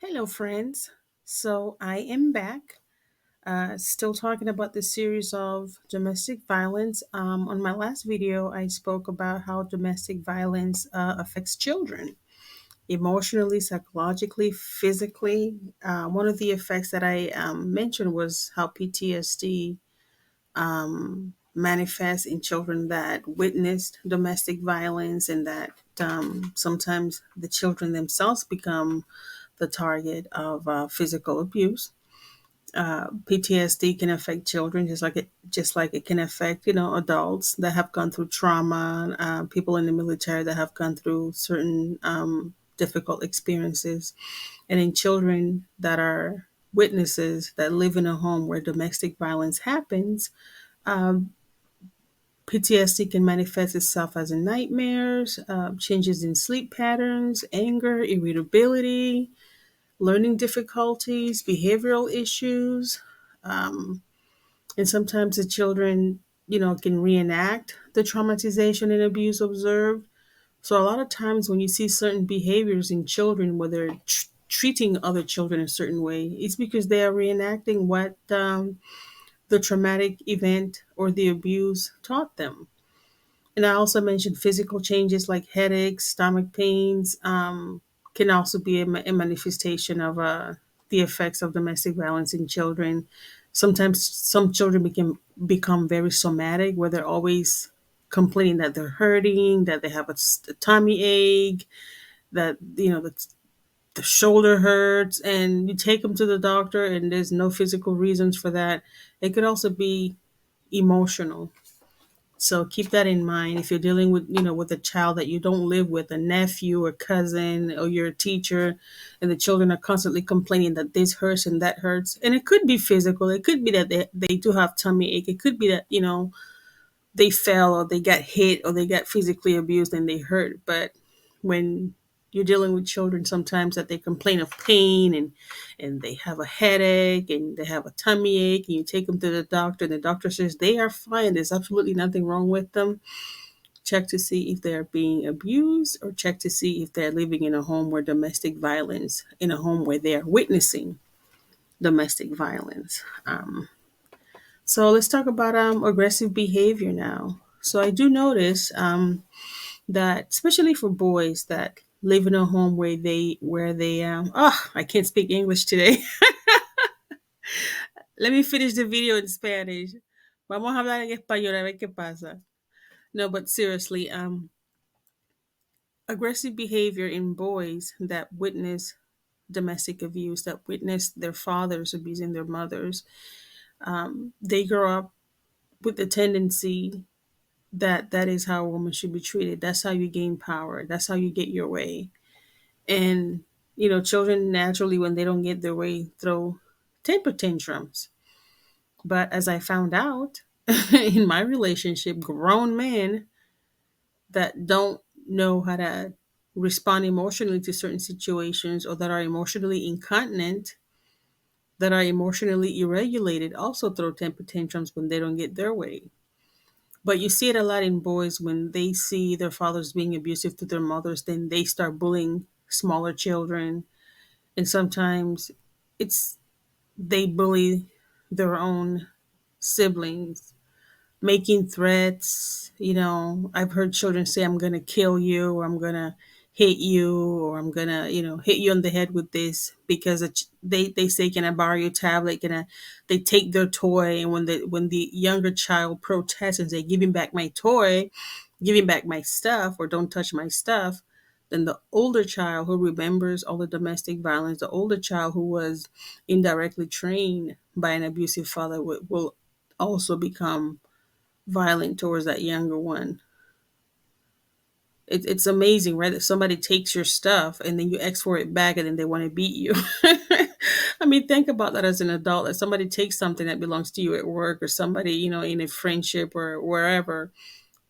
Hello, friends. So I am back, still talking about the series of domestic violence. On my last video, I spoke about how domestic violence affects children emotionally, psychologically, physically. One of the effects that I mentioned was how PTSD manifests in children that witnessed domestic violence, and that sometimes the children themselves become the target of physical abuse. PTSD can affect children just like it can affect adults that have gone through trauma, people in the military that have gone through certain difficult experiences, and in children that are witnesses that live in a home where domestic violence happens. PTSD can manifest itself as in nightmares, changes in sleep patterns, anger, irritability, learning difficulties, behavioral issues. Um, and sometimes the children, can reenact the traumatization and abuse observed. So a lot of times when you see certain behaviors in children where they're treating other children a certain way, it's because they are reenacting what the traumatic event or the abuse taught them. And I also mentioned physical changes like headaches, stomach pains, can also be a manifestation of the effects of domestic violence in children. Sometimes some children become very somatic, where they're always complaining that they're hurting, that they have a tummy ache, that the shoulder hurts, and you take them to the doctor, and there's no physical reasons for that. It could also be emotional, so keep that in mind if you're dealing with a child that you don't live with, a nephew or cousin, or you're a teacher, and the children are constantly complaining that this hurts and that hurts. And it could be physical. It could be that they do have tummy ache. It could be that, they fell or they got hit or they got physically abused and they hurt. But when you're dealing with children sometimes that they complain of pain, and they have a headache and they have a tummy ache, and you take them to the doctor and the doctor says they are fine, there's absolutely nothing wrong with them. Check to see if they're being abused, or check to see if they're living in a home where domestic violence, in a home where they are witnessing domestic violence. So let's talk about aggressive behavior now. So I do notice that, especially for boys that live in a home where they I can't speak English today. Let me finish the video in Spanish. Vamos a hablar en español a ver qué pasa. No, but seriously, aggressive behavior in boys that witness domestic abuse, that witness their fathers abusing their mothers, they grow up with the tendency that that is how a woman should be treated. That's how you gain power. That's how you get your way. And, children naturally, when they don't get their way, throw temper tantrums. But as I found out in my relationship, grown men that don't know how to respond emotionally to certain situations, or that are emotionally incontinent, that are emotionally irregulated, also throw temper tantrums when they don't get their way. But you see it a lot in boys when they see their fathers being abusive to their mothers, then they start bullying smaller children. And sometimes it's they bully their own siblings, making threats. I've heard children say, I'm going to kill you, or I'm going to hit you, or I'm going to, hit you on the head with this, because they say, can I borrow your tablet? They take their toy. And when the younger child protests and say, give him back my toy, give him back my stuff, or don't touch my stuff, then the older child who remembers all the domestic violence, the older child who was indirectly trained by an abusive father, will also become violent towards that younger one. It's amazing, right? That somebody takes your stuff and then you ask for it back, and then they want to beat you. I mean, think about that as an adult. That somebody takes something that belongs to you at work, or somebody, in a friendship or wherever,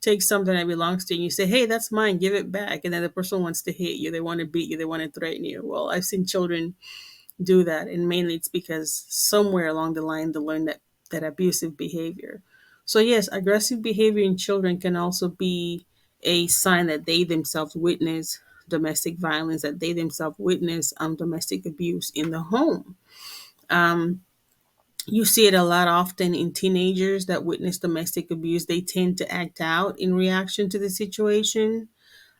takes something that belongs to you, and you say, hey, that's mine, give it back. And then the person wants to hit you, they want to beat you, they want to threaten you. Well, I've seen children do that, and mainly it's because somewhere along the line they learn that abusive behavior. So yes, aggressive behavior in children can also be a sign that they themselves witness domestic violence, that they themselves witness domestic abuse in the home. Um, you see it a lot often in teenagers that witness domestic abuse. They tend to act out in reaction to the situation.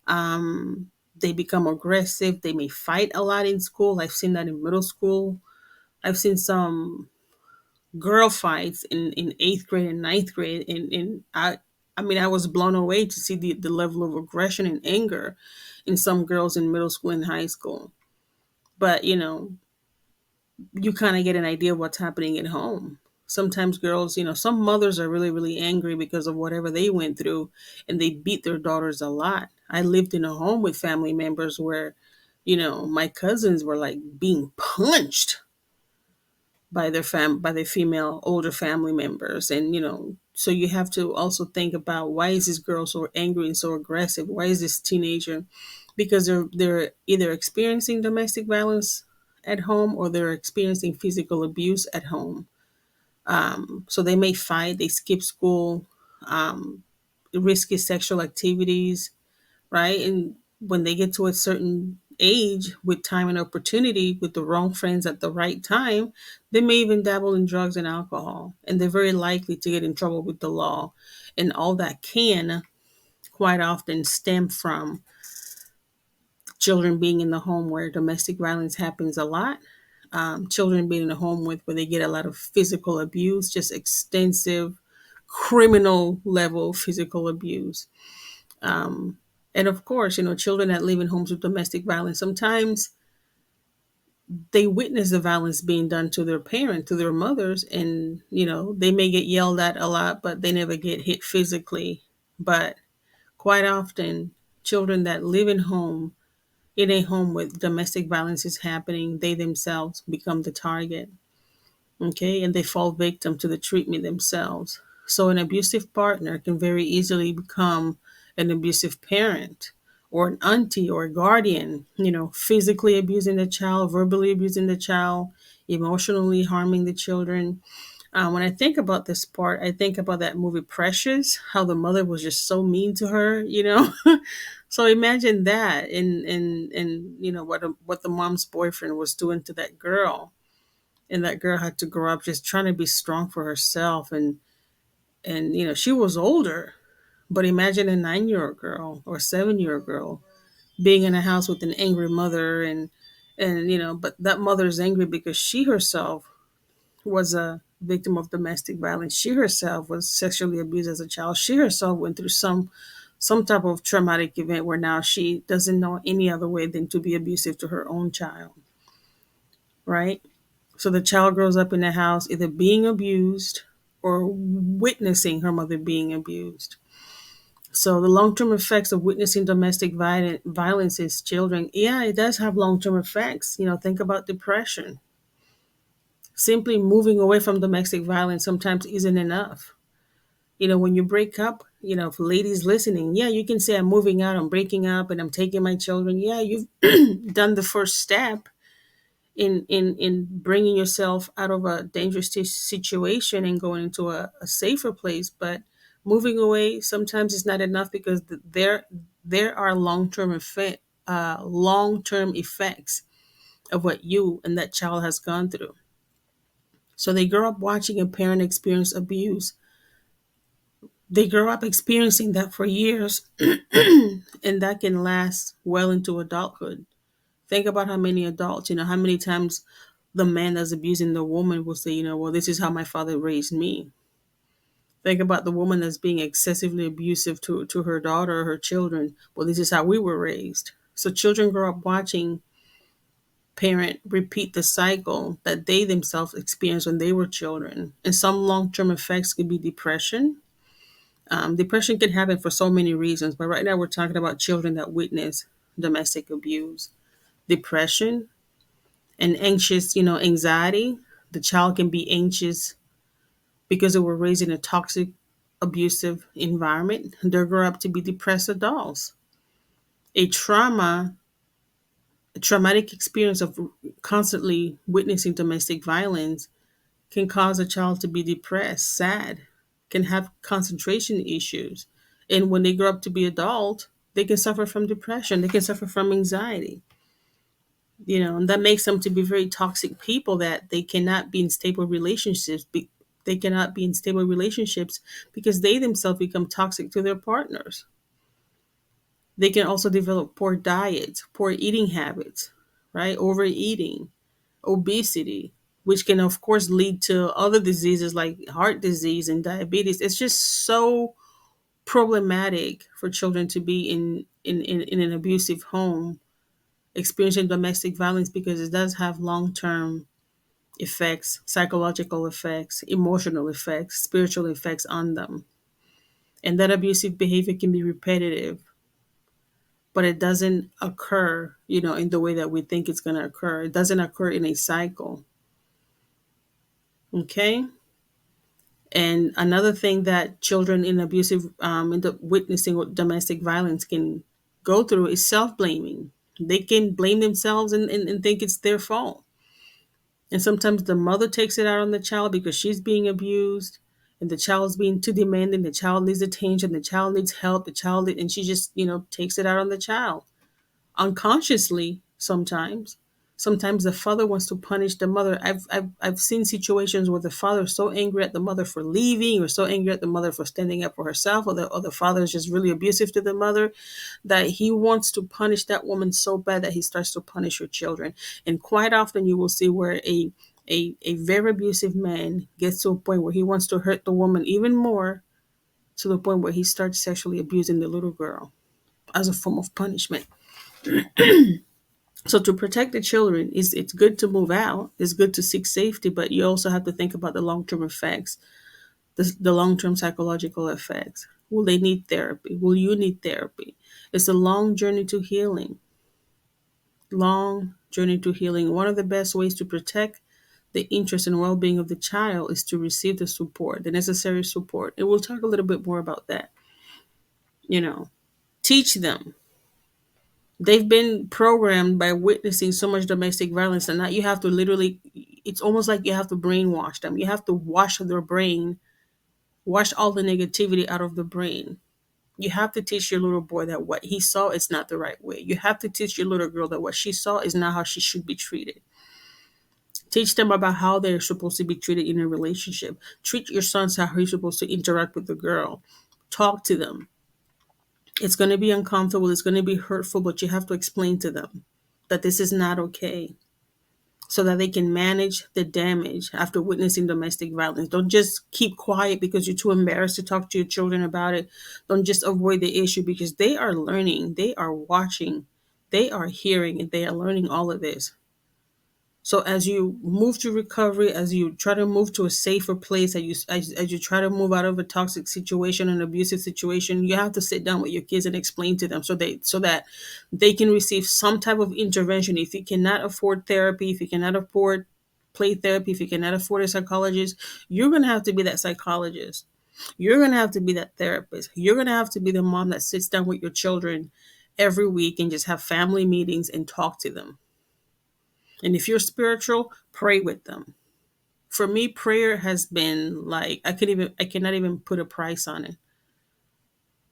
They become aggressive. They may fight a lot in school. I've seen that in middle school. I've seen some girl fights in eighth grade and ninth grade. And I mean, I was blown away to see the level of aggression and anger in some girls in middle school and high school. But, you kind of get an idea of what's happening at home. Sometimes girls, some mothers are really, really angry because of whatever they went through, and they beat their daughters a lot. I lived in a home with family members where, my cousins were like being punched by their female older family members. And so you have to also think about, why is this girl so angry and so aggressive? Why is this teenager? Because they're either experiencing domestic violence at home, or they're experiencing physical abuse at home. So they may fight, they skip school, um, risky sexual activities, right? And when they get to a certain age, with time and opportunity, with the wrong friends at the right time, they may even dabble in drugs and alcohol. And they're very likely to get in trouble with the law. And all that can quite often stem from children being in the home where domestic violence happens a lot. Children being in a home where they get a lot of physical abuse, just extensive criminal level physical abuse. Um, and of course, children that live in homes with domestic violence, sometimes they witness the violence being done to their parent, to their mothers, and they may get yelled at a lot, but they never get hit physically. But quite often, children that live in a home with domestic violence is happening, they themselves become the target. Okay, and they fall victim to the treatment themselves. So an abusive partner can very easily become an abusive parent, or an auntie, or a guardian, physically abusing the child, verbally abusing the child, emotionally harming the children. When I think about this part, I think about that movie Precious, how the mother was just so mean to her. So imagine that, and what the mom's boyfriend was doing to that girl, and that girl had to grow up just trying to be strong for herself. And she was older, but imagine a 9-year-old girl or a 7-year-old girl being in a house with an angry mother. And but that mother is angry because she herself was a victim of domestic violence. She herself was sexually abused as a child. She herself went through some type of traumatic event where now she doesn't know any other way than to be abusive to her own child, right? So the child grows up in the house either being abused or witnessing her mother being abused. So the long-term effects of witnessing domestic violence is children. Yeah, it does have long-term effects. Think about depression. Simply moving away from domestic violence sometimes isn't enough. When you break up, for ladies listening, yeah, you can say, I'm moving out, I'm breaking up, and I'm taking my children. Yeah, you've done the first step in bringing yourself out of a dangerous situation and going into a safer place. But moving away sometimes is not enough, because there are long-term effects of what you and that child has gone through. So they grow up watching a parent experience abuse. They grow up experiencing that for years, and that can last well into adulthood. Think about how many adults, how many times the man that's abusing the woman will say, well, this is how my father raised me. Think about the woman that's being excessively abusive to her daughter or her children. Well, this is how we were raised. So children grow up watching parent repeat the cycle that they themselves experienced when they were children. And some long-term effects could be depression. Depression can happen for so many reasons, but right now we're talking about children that witness domestic abuse. Depression and anxiety. The child can be anxious because they were raised in a toxic, abusive environment. They grow up to be depressed adults. A traumatic experience of constantly witnessing domestic violence can cause a child to be depressed, sad, can have concentration issues. And when they grow up to be adult, They can suffer from depression. They can suffer from anxiety. And that makes them to be very toxic people, that they cannot be in stable relationships. They cannot be in stable relationships because they themselves become toxic to their partners. They can also develop poor diets, poor eating habits, right? Overeating, obesity, which can, of course, lead to other diseases like heart disease and diabetes. It's just so problematic for children to be in an abusive home experiencing domestic violence, because it does have long-term effects, psychological effects, emotional effects, spiritual effects on them. And that abusive behavior can be repetitive, but it doesn't occur, in the way that we think it's going to occur. It doesn't occur in a cycle. Okay? And another thing that children in in the witnessing domestic violence can go through is self-blaming. They can blame themselves and think it's their fault. And sometimes the mother takes it out on the child because she's being abused, and the child's being too demanding. The child needs attention. The child needs help. And she just, takes it out on the child unconsciously sometimes. Sometimes the father wants to punish the mother. I've seen situations where the father is so angry at the mother for leaving, or so angry at the mother for standing up for herself, or the father is just really abusive to the mother, that he wants to punish that woman so bad that he starts to punish her children. And quite often you will see where a very abusive man gets to a point where he wants to hurt the woman even more, to the point where he starts sexually abusing the little girl as a form of punishment. So to protect the children, it's good to move out. It's good to seek safety, but you also have to think about the long term effects, the long term psychological effects. Will they need therapy? Will you need therapy? It's a long journey to healing. Long journey to healing. One of the best ways to protect the interest and well being of the child is to receive the support, the necessary support. And we'll talk a little bit more about that. You know, teach them. They've been programmed by witnessing so much domestic violence, and that you have to literally, it's almost like you have to brainwash them. You have to wash their brain, wash all the negativity out of the brain. You have to teach your little boy that what he saw is not the right way. You have to teach your little girl that what she saw is not how she should be treated. Teach them about how they're supposed to be treated in a relationship. Treat your sons how he's supposed to interact with the girl. Talk to them. It's going to be uncomfortable. It's going to be hurtful, but you have to explain to them that this is not okay, so that they can manage the damage after witnessing domestic violence. Don't just keep quiet because you're too embarrassed to talk to your children about it. Don't just avoid the issue, because they are learning, they are watching, they are hearing, and they are learning all of this. So as you move to recovery, as you try to move to a safer place, as you try to move out of a toxic situation, an abusive situation, you have to sit down with your kids and explain to them, so that they can receive some type of intervention. If you cannot afford therapy, if you cannot afford play therapy, if you cannot afford a psychologist, you're gonna have to be that psychologist. You're gonna have to be that therapist. You're gonna have to be the mom that sits down with your children every week and just have family meetings and talk to them. And if you're spiritual, pray with them. For me, prayer has been like, I cannot even put a price on it.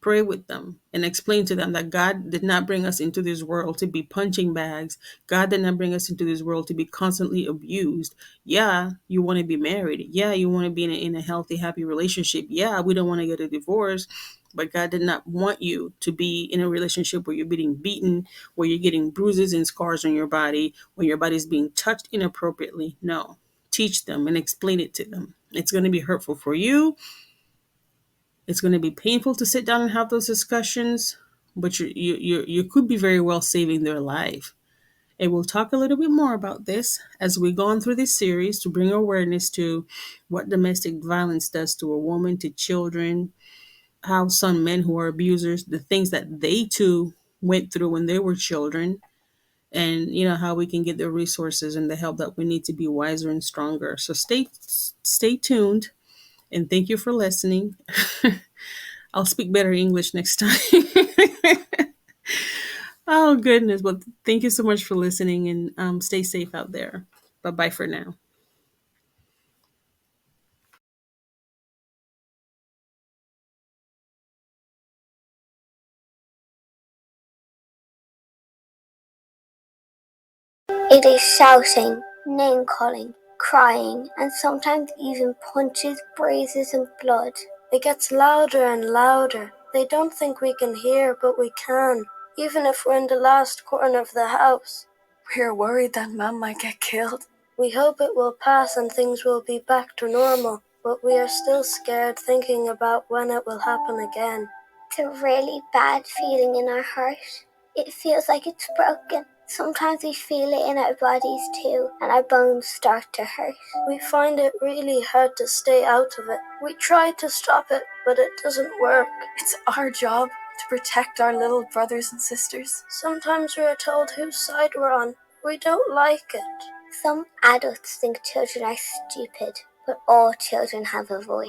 Pray with them and explain to them that God did not bring us into this world to be punching bags. God did not bring us into this world to be constantly abused. Yeah, you want to be married. Yeah, you want to be in a healthy, happy relationship. Yeah, we don't want to get a divorce. But God did not want you to be in a relationship where you're being beaten, where you're getting bruises and scars on your body, when your body's being touched inappropriately. No. Teach them and explain it to them. It's going to be hurtful for you. It's going to be painful to sit down and have those discussions, but you could be very well saving their life. And we'll talk a little bit more about this as we go on through this series, to bring awareness to what domestic violence does to a woman, to children, how some men who are abusers, the things that they too went through when they were children, and how we can get the resources and the help that we need to be wiser and stronger. So stay tuned, and thank you for listening. I'll speak better English next time. Oh, goodness. Well, thank you so much for listening, and stay safe out there. Bye bye for now. It is shouting, name-calling, crying, and sometimes even punches, bruises, and blood. It gets louder and louder. They don't think we can hear, but we can, even if we're in the last corner of the house. We're worried that Mum might get killed. We hope it will pass and things will be back to normal, but we are still scared thinking about when it will happen again. It's a really bad feeling in our heart. It feels like it's broken. Sometimes we feel it in our bodies too, and our bones start to hurt. We find it really hard to stay out of it. We try to stop it, but it doesn't work. It's our job to protect our little brothers and sisters. Sometimes we are told whose side we're on. We don't like it. Some adults think children are stupid, but all children have a voice.